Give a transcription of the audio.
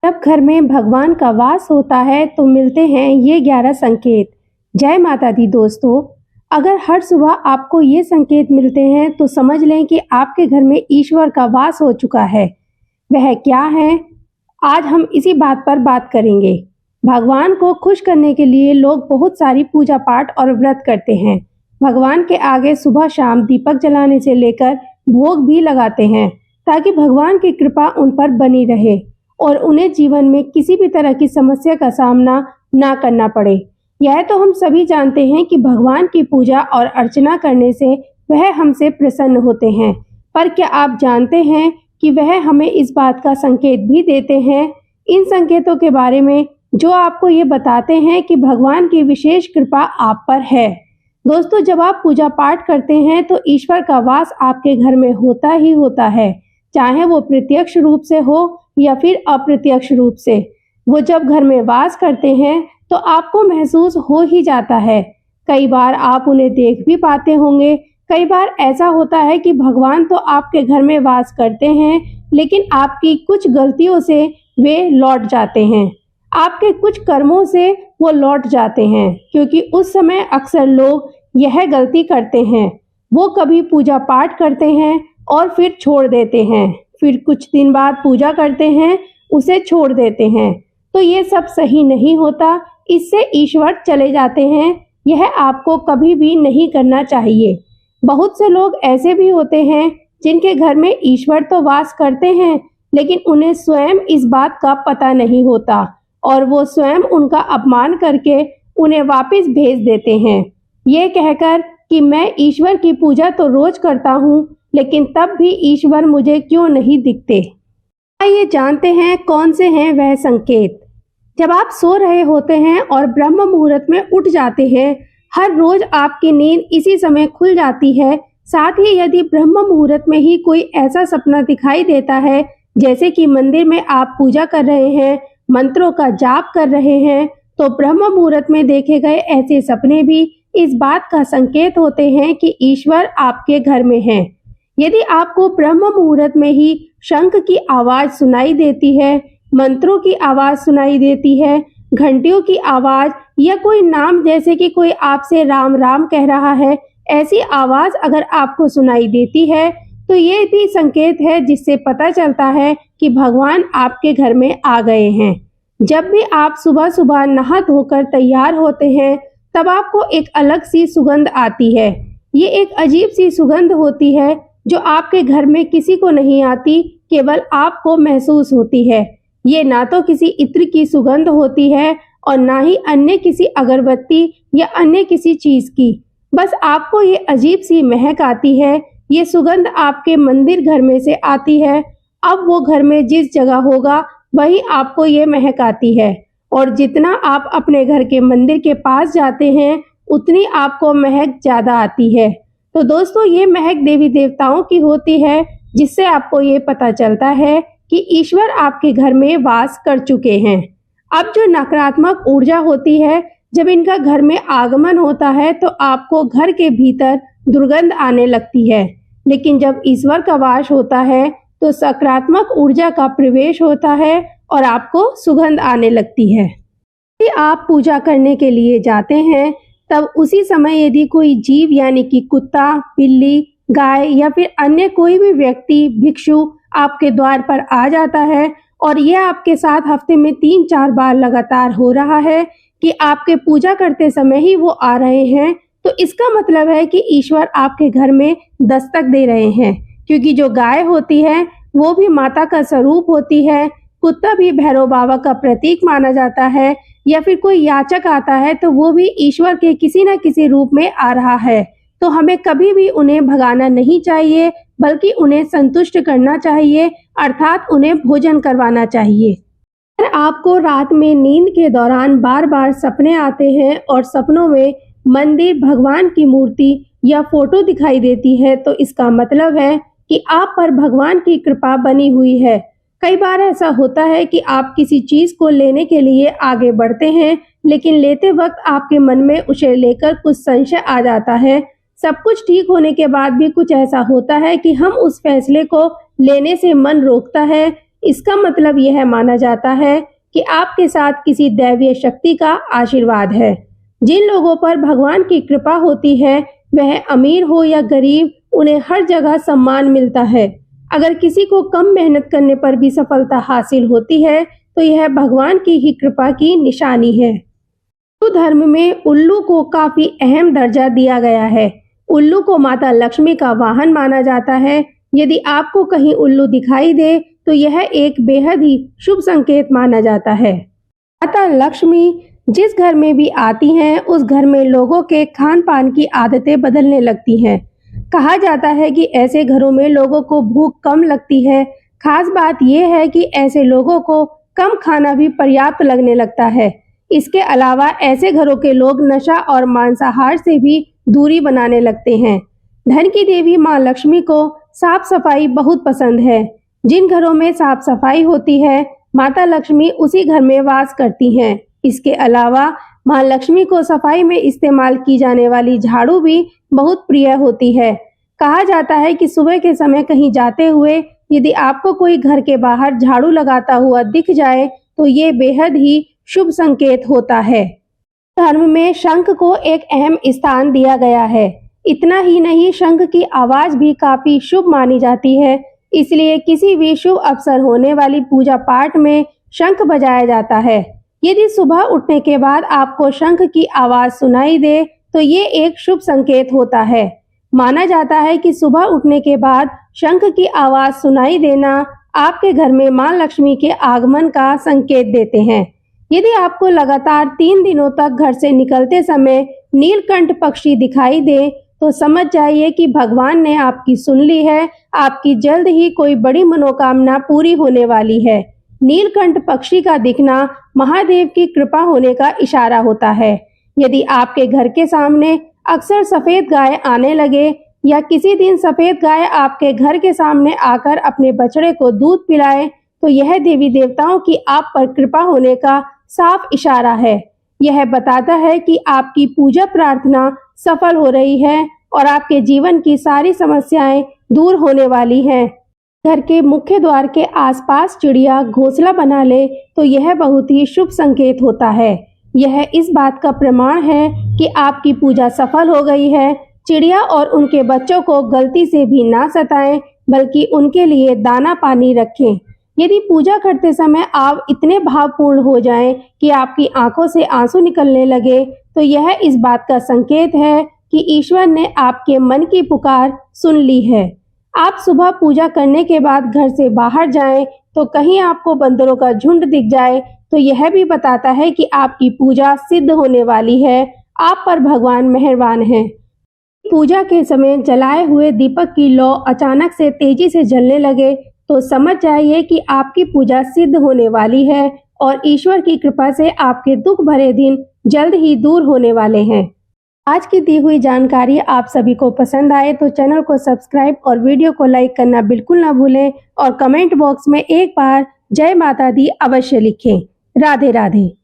जब घर में भगवान का वास होता है तो मिलते हैं ये 11 संकेत। जय माता दी दोस्तों, अगर हर सुबह आपको ये संकेत मिलते हैं तो समझ लें कि आपके घर में ईश्वर का वास हो चुका है। वह क्या है, आज हम इसी बात पर बात करेंगे। भगवान को खुश करने के लिए लोग बहुत सारी पूजा पाठ और व्रत करते हैं। भगवान के आगे सुबह शाम दीपक जलाने से लेकर भोग भी लगाते हैं ताकि भगवान की कृपा उन पर बनी रहे और उन्हें जीवन में किसी भी तरह की समस्या का सामना ना करना पड़े। यह तो हम सभी जानते हैं कि भगवान की पूजा और अर्चना करने से वह हमसे प्रसन्न होते हैं, पर क्या आप जानते हैं कि वह हमें इस बात का संकेत भी देते हैं? इन संकेतों के बारे में जो आपको ये बताते हैं कि भगवान की विशेष कृपा आप पर है। दोस्तों, जब आप पूजा पाठ करते हैं तो ईश्वर का वास आपके घर में होता ही होता है, चाहे वो प्रत्यक्ष रूप से हो या फिर अप्रत्यक्ष रूप से। वो जब घर में वास करते हैं तो आपको महसूस हो ही जाता है। कई बार आप उन्हें देख भी पाते होंगे। कई बार ऐसा होता है कि भगवान तो आपके घर में वास करते हैं, लेकिन आपकी कुछ गलतियों से वे लौट जाते हैं। आपके कुछ कर्मों से वो लौट जाते हैं, क्योंकि उस समय अक्सर लोग यह गलती करते हैं। वो कभी पूजा पाठ करते हैं और फिर छोड़ देते हैं, फिर कुछ दिन बाद पूजा करते हैं, उसे छोड़ देते हैं। तो ये सब सही नहीं होता, इससे ईश्वर चले जाते हैं। यह आपको कभी भी नहीं करना चाहिए। बहुत से लोग ऐसे भी होते हैं जिनके घर में ईश्वर तो वास करते हैं, लेकिन उन्हें स्वयं इस बात का पता नहीं होता और वो स्वयं उनका अपमान करके उन्हें वापस भेज देते हैं, ये कहकर कि मैं ईश्वर की पूजा तो रोज करता हूँ, लेकिन तब भी ईश्वर मुझे क्यों नहीं दिखते। आइए जानते हैं कौन से हैं वह संकेत। जब आप सो रहे होते हैं और ब्रह्म मुहूर्त में उठ जाते हैं, हर रोज आपकी नींद इसी समय खुल जाती है। साथ ही यदि ब्रह्म मुहूर्त में ही कोई ऐसा सपना दिखाई देता है, जैसे कि मंदिर में आप पूजा कर रहे हैं, मंत्रों का जाप कर रहे हैं, तो ब्रह्म मुहूर्त में देखे गए ऐसे सपने भी इस बात का संकेत होते हैं कि ईश्वर आपके घर में हैं। यदि आपको ब्रह्म मुहूर्त में ही शंख की आवाज सुनाई देती है, मंत्रों की आवाज सुनाई देती है, घंटियों की आवाज या कोई नाम जैसे कि कोई आपसे राम राम कह रहा है, ऐसी आवाज अगर आपको सुनाई देती है तो ये भी संकेत है जिससे पता चलता है कि भगवान आपके घर में आ गए हैं। जब भी आप सुबह सुबह नहा धोकर तैयार होते हैं, तब आपको एक अलग सी सुगंध आती है। ये एक अजीब सी सुगंध होती है जो आपके घर में किसी को नहीं आती, केवल आपको महसूस होती है। ये ना तो किसी इत्र की सुगंध होती है और ना ही अन्य किसी अगरबत्ती या अन्य किसी चीज की, बस आपको ये अजीब सी महक आती है। ये सुगंध आपके मंदिर घर में से आती है। अब वो घर में जिस जगह होगा वही आपको ये महक आती है, और जितना आप अपने घर के मंदिर के पास जाते हैं उतनी आपको महक ज्यादा आती है। तो दोस्तों, ये महक देवी देवताओं की होती है, जिससे आपको ये पता चलता है कि ईश्वर आपके घर में वास कर चुके हैं। अब जो नकारात्मक ऊर्जा होती है, जब इनका घर में आगमन होता है तो आपको घर के भीतर दुर्गंध आने लगती है, लेकिन जब ईश्वर का वास होता है तो सकारात्मक ऊर्जा का प्रवेश होता है और आपको सुगंध आने लगती है। यदि आप पूजा करने के लिए जाते हैं, तब उसी समय यदि कोई जीव यानी कि कुत्ता, बिल्ली, गाय या फिर अन्य कोई भी व्यक्ति, भिक्षु आपके द्वार पर आ जाता है और यह आपके साथ हफ्ते में 3-4 बार लगातार हो रहा है कि आपके पूजा करते समय ही वो आ रहे हैं, तो इसका मतलब है कि ईश्वर आपके घर में दस्तक दे रहे हैं। क्योंकि जो गाय होती है वो भी माता का स्वरूप होती है, कुत्ता भी भैरव बाबा का प्रतीक माना जाता है, या फिर कोई याचक आता है तो वो भी ईश्वर के किसी न किसी रूप में आ रहा है। तो हमें कभी भी उन्हें भगाना नहीं चाहिए, बल्कि उन्हें संतुष्ट करना चाहिए, अर्थात उन्हें भोजन करवाना चाहिए। अगर आपको रात में नींद के दौरान बार बार सपने आते हैं और सपनों में मंदिर, भगवान की मूर्ति या फोटो दिखाई देती है, तो इसका मतलब है कि आप पर भगवान की कृपा बनी हुई है। कई बार ऐसा होता है कि आप किसी चीज को लेने के लिए आगे बढ़ते हैं, लेकिन लेते वक्त आपके मन में उसे लेकर कुछ संशय आ जाता है। सब कुछ ठीक होने के बाद भी कुछ ऐसा होता है कि हम उस फैसले को लेने से मन रोकता है। इसका मतलब यह माना जाता है कि आपके साथ किसी दैवीय शक्ति का आशीर्वाद है। जिन लोगों पर भगवान की कृपा होती है, वह अमीर हो या गरीब, उन्हें हर जगह सम्मान मिलता है। अगर किसी को कम मेहनत करने पर भी सफलता हासिल होती है, तो यह भगवान की ही कृपा की निशानी है। हिंदू धर्म में उल्लू को काफी अहम दर्जा दिया गया है। उल्लू को माता लक्ष्मी का वाहन माना जाता है। यदि आपको कहीं उल्लू दिखाई दे, तो यह एक बेहद ही शुभ संकेत माना जाता है। माता लक्ष्मी जिस घर में भी आती हैं, उस घर में लोगों के खान पान की आदतें बदलने लगती हैं। कहा जाता है कि ऐसे घरों में लोगों को भूख कम लगती है। खास बात यह है कि ऐसे लोगों को कम खाना भी पर्याप्त लगने लगता है। इसके अलावा ऐसे घरों के लोग नशा और मांसाहार से भी दूरी बनाने लगते हैं। धन की देवी माँ लक्ष्मी को साफ सफाई बहुत पसंद है। जिन घरों में साफ सफाई होती है, माता लक्ष्मी उसी घर में वास करती हैं। इसके अलावा माँ लक्ष्मी को सफाई में इस्तेमाल की जाने वाली झाड़ू भी बहुत प्रिय होती है। कहा जाता है कि सुबह के समय कहीं जाते हुए यदि आपको कोई घर के बाहर झाड़ू लगाता हुआ दिख जाए, तो ये बेहद ही शुभ संकेत होता है। धर्म में शंख को एक अहम स्थान दिया गया है। इतना ही नहीं, शंख की आवाज भी काफी शुभ मानी जाती है। इसलिए किसी भी शुभ अवसर होने वाली पूजा पाठ में शंख बजाया जाता है। यदि सुबह उठने के बाद आपको शंख की आवाज सुनाई दे, तो ये एक शुभ संकेत होता है। माना जाता है कि सुबह उठने के बाद शंख की आवाज सुनाई देना आपके घर में मां लक्ष्मी के आगमन का संकेत देते हैं। यदि आपको लगातार 3 दिनों तक घर से निकलते समय नीलकंठ पक्षी दिखाई दे, तो समझ जाइए कि भगवान ने आपकी सुन ली है। आपकी जल्द ही कोई बड़ी मनोकामना पूरी होने वाली है। नीलकंठ पक्षी का दिखना महादेव की कृपा होने का इशारा होता है। यदि आपके घर के सामने अक्सर सफेद गाय आने लगे या किसी दिन सफेद गाय आपके घर के सामने आकर अपने बछड़े को दूध पिलाए, तो यह देवी देवताओं की आप पर कृपा होने का साफ इशारा है। यह बताता है कि आपकी पूजा प्रार्थना सफल हो रही है और आपके जीवन की सारी समस्याएं दूर होने वाली हैं। घर के मुख्य द्वार के आसपास चिड़िया घोंसला बना ले, तो यह बहुत ही शुभ संकेत होता है। यह इस बात का प्रमाण है कि आपकी पूजा सफल हो गई है। चिड़िया और उनके बच्चों को गलती से भी ना सताएं, बल्कि उनके लिए दाना पानी रखें। यदि पूजा करते समय आप इतने भावपूर्ण हो जाएं कि आपकी आंखों से आंसू निकलने लगे, तो यह इस बात का संकेत है कि ईश्वर ने आपके मन की पुकार सुन ली है। आप सुबह पूजा करने के बाद घर से बाहर जाएं, तो कहीं आपको बंदरों का झुंड दिख जाए, तो यह भी बताता है कि आपकी पूजा सिद्ध होने वाली है। आप पर भगवान मेहरबान हैं। पूजा के समय जलाए हुए दीपक की लौ अचानक से तेजी से जलने लगे, तो समझ जाइए कि आपकी पूजा सिद्ध होने वाली है और ईश्वर की कृपा से आपके दुख भरे दिन जल्द ही दूर होने वाले हैं। आज की दी हुई जानकारी आप सभी को पसंद आए तो चैनल को सब्सक्राइब और वीडियो को लाइक करना बिल्कुल ना भूलें और कमेंट बॉक्स में एक बार जय माता दी अवश्य लिखें। राधे राधे।